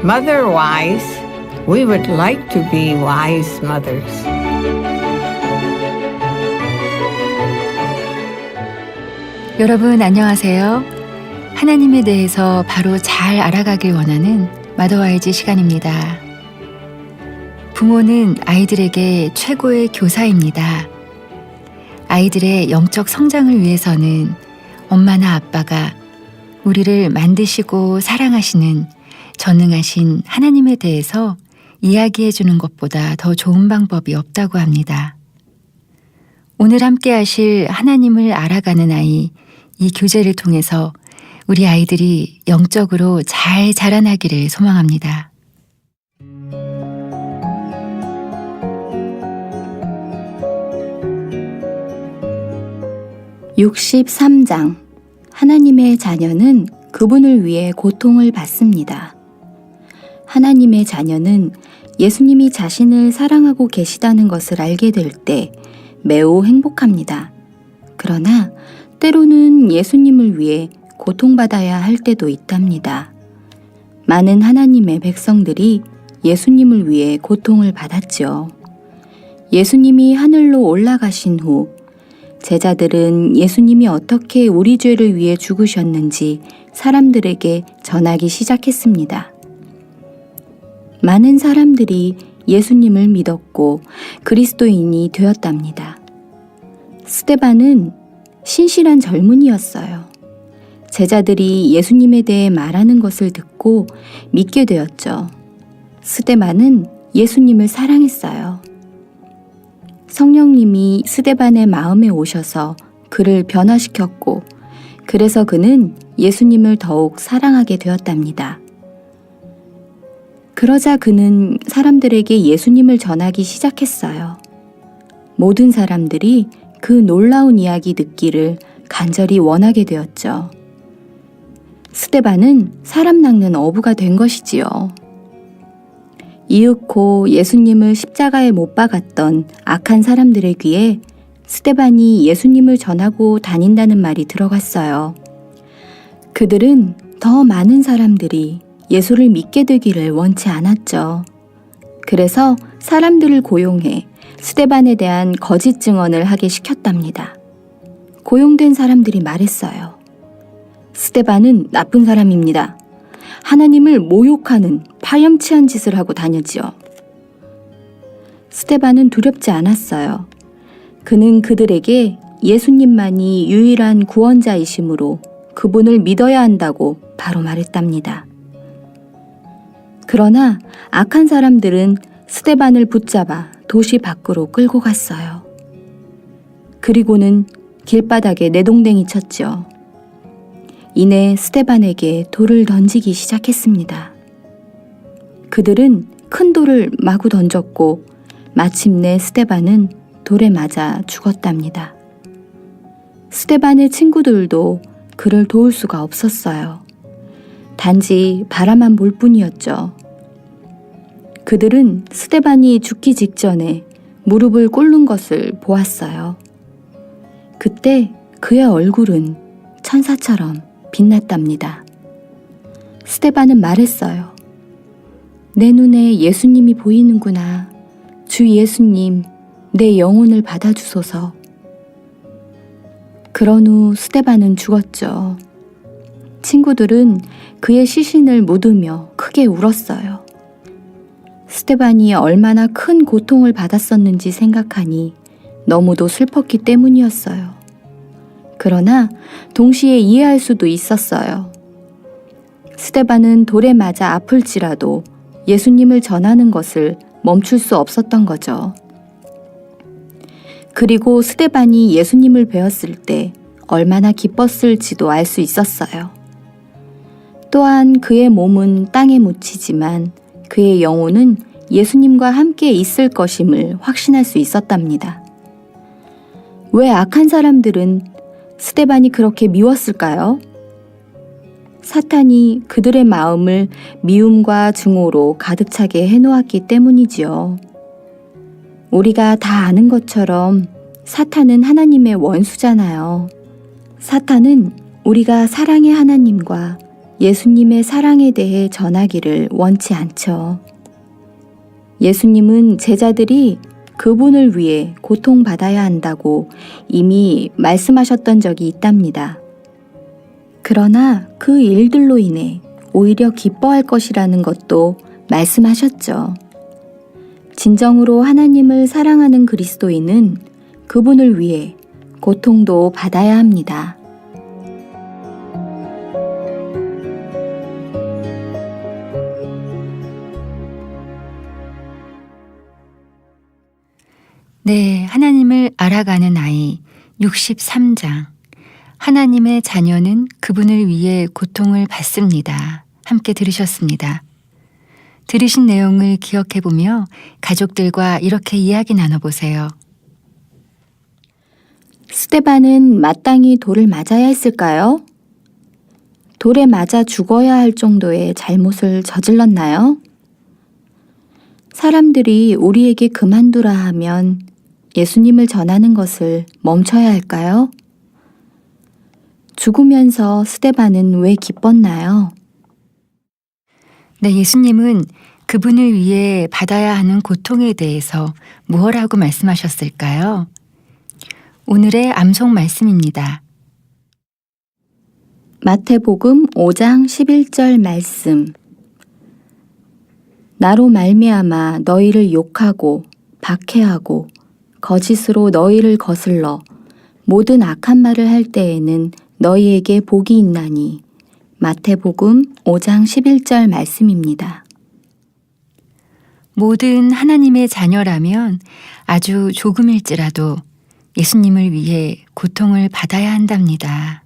Mother wise, we would like to be wise mothers. 여러분 안녕하세요. 하나님에 대해서 바로 잘 알아가길 원하는 마더와이즈 시간입니다. 부모는 아이들에게 최고의 교사입니다. 아이들의 영적 성장을 위해서는 엄마나 아빠가 우리를 만드시고 사랑하시는 전능하신 하나님에 대해서 이야기해 주는 것보다 더 좋은 방법이 없다고 합니다. 오늘 함께 하실 하나님을 알아가는 아이, 이 교재를 통해서 우리 아이들이 영적으로 잘 자라나기를 소망합니다. (63장) 하나님의 자녀는 그분을 위해 고통을 받습니다. 하나님의 자녀는 예수님이 자신을 사랑하고 계시다는 것을 알게 될 때 매우 행복합니다. 그러나 때로는 예수님을 위해 고통받아야 할 때도 있답니다. 많은 하나님의 백성들이 예수님을 위해 고통을 받았죠. 예수님이 하늘로 올라가신 후 제자들은 예수님이 어떻게 우리 죄를 위해 죽으셨는지 사람들에게 전하기 시작했습니다. 많은 사람들이 예수님을 믿었고 그리스도인이 되었답니다. 스데반은 신실한 젊은이였어요. 제자들이 예수님에 대해 말하는 것을 듣고 믿게 되었죠. 스데반은 예수님을 사랑했어요. 성령님이 스데반의 마음에 오셔서 그를 변화시켰고 그래서 그는 예수님을 더욱 사랑하게 되었답니다. 그러자 그는 사람들에게 예수님을 전하기 시작했어요. 모든 사람들이 그 놀라운 이야기 듣기를 간절히 원하게 되었죠. 스데반은 사람 낚는 어부가 된 것이지요. 이윽고 예수님을 십자가에 못 박았던 악한 사람들의 귀에 스데반이 예수님을 전하고 다닌다는 말이 들어갔어요. 그들은 더 많은 사람들이 예수를 믿게 되기를 원치 않았죠. 그래서 사람들을 고용해 스데반에 대한 거짓 증언을 하게 시켰답니다. 고용된 사람들이 말했어요. 스데반은 나쁜 사람입니다. 하나님을 모욕하는 파렴치한 짓을 하고 다녔지요. 스데반은 두렵지 않았어요. 그는 그들에게 예수님만이 유일한 구원자이심으로 그분을 믿어야 한다고 바로 말했답니다. 그러나 악한 사람들은 스데반을 붙잡아 도시 밖으로 끌고 갔어요. 그리고는 길바닥에 내동댕이 쳤죠. 이내 스데반에게 돌을 던지기 시작했습니다. 그들은 큰 돌을 마구 던졌고 마침내 스데반은 돌에 맞아 죽었답니다. 스데반의 친구들도 그를 도울 수가 없었어요. 단지 바라만 볼 뿐이었죠. 그들은 스데반이 죽기 직전에 무릎을 꿇는 것을 보았어요. 그때 그의 얼굴은 천사처럼 빛났답니다. 스데반은 말했어요. 내 눈에 예수님이 보이는구나. 주 예수님, 내 영혼을 받아주소서. 그런 후 스데반은 죽었죠. 친구들은 그의 시신을 묻으며 크게 울었어요. 스데반이 얼마나 큰 고통을 받았었는지 생각하니 너무도 슬펐기 때문이었어요. 그러나 동시에 이해할 수도 있었어요. 스데반은 돌에 맞아 아플지라도 예수님을 전하는 것을 멈출 수 없었던 거죠. 그리고 스데반이 예수님을 배웠을 때 얼마나 기뻤을지도 알 수 있었어요. 또한 그의 몸은 땅에 묻히지만 그의 영혼은 예수님과 함께 있을 것임을 확신할 수 있었답니다. 왜 악한 사람들은 스데반이 그렇게 미웠을까요? 사탄이 그들의 마음을 미움과 증오로 가득 차게 해놓았기 때문이지요. 우리가 다 아는 것처럼 사탄은 하나님의 원수잖아요. 사탄은 우리가 사랑의 하나님과 예수님의 사랑에 대해 전하기를 원치 않죠. 예수님은 제자들이 그분을 위해 고통받아야 한다고 이미 말씀하셨던 적이 있답니다. 그러나 그 일들로 인해 오히려 기뻐할 것이라는 것도 말씀하셨죠. 진정으로 하나님을 사랑하는 그리스도인은 그분을 위해 고통도 받아야 합니다. 네, 하나님을 알아가는 아이 63장. 하나님의 자녀는 그분을 위해 고통을 받습니다. 함께 들으셨습니다. 들으신 내용을 기억해보며 가족들과 이렇게 이야기 나눠보세요. 스데반은 마땅히 돌을 맞아야 했을까요? 돌에 맞아 죽어야 할 정도의 잘못을 저질렀나요? 사람들이 우리에게 그만두라 하면 예수님을 전하는 것을 멈춰야 할까요? 죽으면서 스데반은 왜 기뻤나요? 네, 예수님은 그분을 위해 받아야 하는 고통에 대해서 무엇라고 말씀하셨을까요? 오늘의 암송 말씀입니다. 마태복음 5장 11절 말씀. 나로 말미암아 너희를 욕하고 박해하고 거짓으로 너희를 거슬러 모든 악한 말을 할 때에는 너희에게 복이 있나니. 마태복음 5장 11절 말씀입니다. 모든 하나님의 자녀라면 아주 조금일지라도 예수님을 위해 고통을 받아야 한답니다.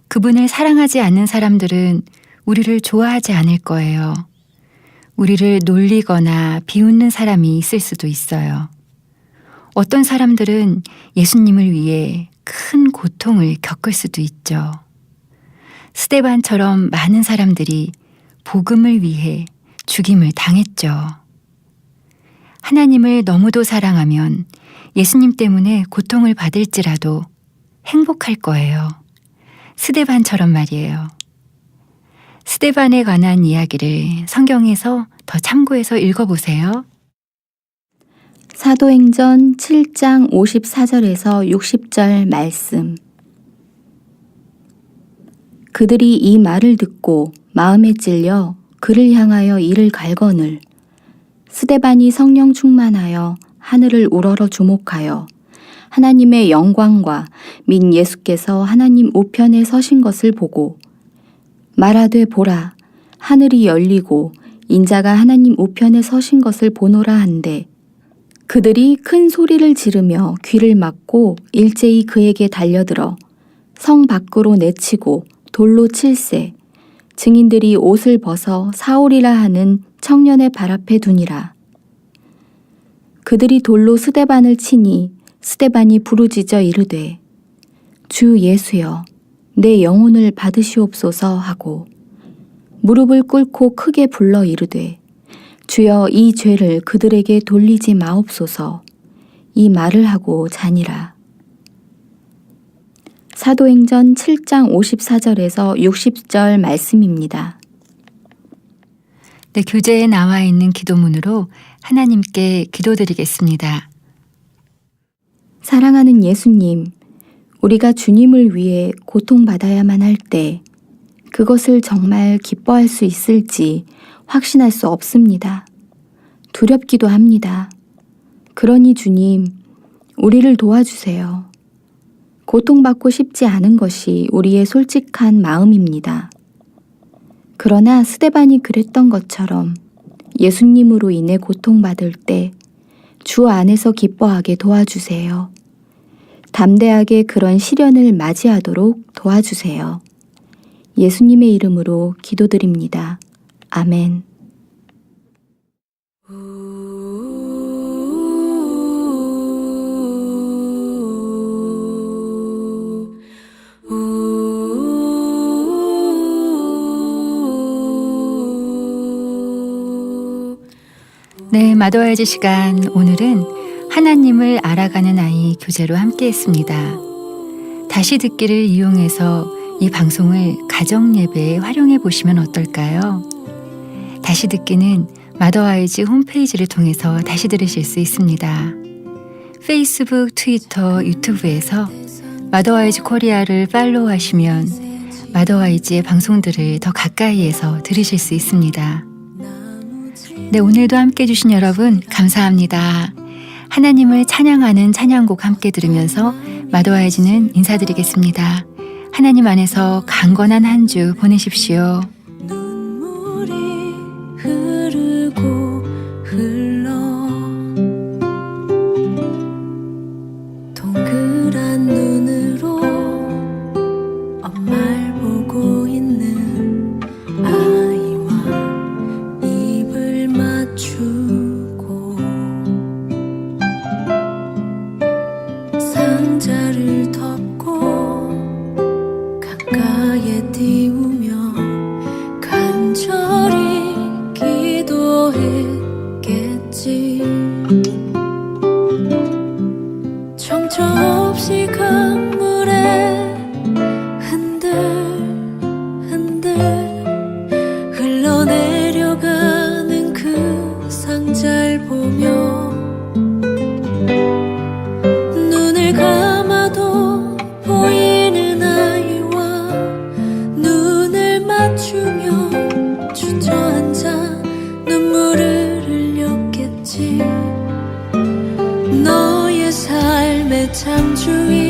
그분을 사랑하지 않는 사람들은 우리를 좋아하지 않을 거예요. 우리를 놀리거나 비웃는 사람이 있을 수도 있어요. 어떤 사람들은 예수님을 위해 큰 고통을 겪을 수도 있죠. 스데반처럼 많은 사람들이 복음을 위해 죽임을 당했죠. 하나님을 너무도 사랑하면 예수님 때문에 고통을 받을지라도 행복할 거예요. 스데반처럼 말이에요. 스데반에 관한 이야기를 성경에서 더 참고해서 읽어보세요. 사도행전 7장 54절에서 60절 말씀. 그들이 이 말을 듣고 마음에 찔려 그를 향하여 이를 갈거늘 스데반이 성령 충만하여 하늘을 우러러 주목하여 하나님의 영광과 민 예수께서 하나님 우편에 서신 것을 보고 말하되 보라 하늘이 열리고 인자가 하나님 우편에 서신 것을 보노라 한데 그들이 큰 소리를 지르며 귀를 막고 일제히 그에게 달려들어 성 밖으로 내치고 돌로 칠세 증인들이 옷을 벗어 사울이라 하는 청년의 발 앞에 두니라. 그들이 돌로 스데반을 치니 스데반이 부르짖어 이르되 주 예수여 내 영혼을 받으시옵소서 하고 무릎을 꿇고 크게 불러 이르되 주여 이 죄를 그들에게 돌리지 마옵소서. 이 말을 하고 자니라. 사도행전 7장 54절에서 60절 말씀입니다. 네, 교재에 나와 있는 기도문으로 하나님께 기도드리겠습니다. 사랑하는 예수님, 우리가 주님을 위해 고통받아야만 할 때 그것을 정말 기뻐할 수 있을지 확신할 수 없습니다. 두렵기도 합니다. 그러니 주님, 우리를 도와주세요. 고통받고 싶지 않은 것이 우리의 솔직한 마음입니다. 그러나 스데반이 그랬던 것처럼 예수님으로 인해 고통받을 때 주 안에서 기뻐하게 도와주세요. 담대하게 그런 시련을 맞이하도록 도와주세요. 예수님의 이름으로 기도드립니다. 아멘. 네, 마더와이즈 시간 오늘은 하나님을 알아가는 아이 교재로 함께 했습니다. 다시 듣기를 이용해서 이 방송을 가정 예배에 활용해 보시면 어떨까요? 다시 듣기는 마더와이즈 홈페이지를 통해서 다시 들으실 수 있습니다. 페이스북, 트위터, 유튜브에서 마더와이즈 코리아를 팔로우하시면 마더와이즈의 방송들을 더 가까이에서 들으실 수 있습니다. 네, 오늘도 함께 해주신 여러분 감사합니다. 하나님을 찬양하는 찬양곡 함께 들으면서 마더와이즈는 인사드리겠습니다. 하나님 안에서 강건한 한 주 보내십시오. 눈물이 흐르고 흘러 동그란 눈으로 엄마를 보고 있는 아이와 입을 맞추고 상자를 덮고 가까이에 띄우며 간절히 기도했겠지. 정처 없이 강물에 흔들흔들 흘러내려가는 그 상자를 보며 눈을 감아도 보이는 아이와 눈을 맞추며 주저앉아 눈물을 흘렸겠지. 너의 삶의 창조이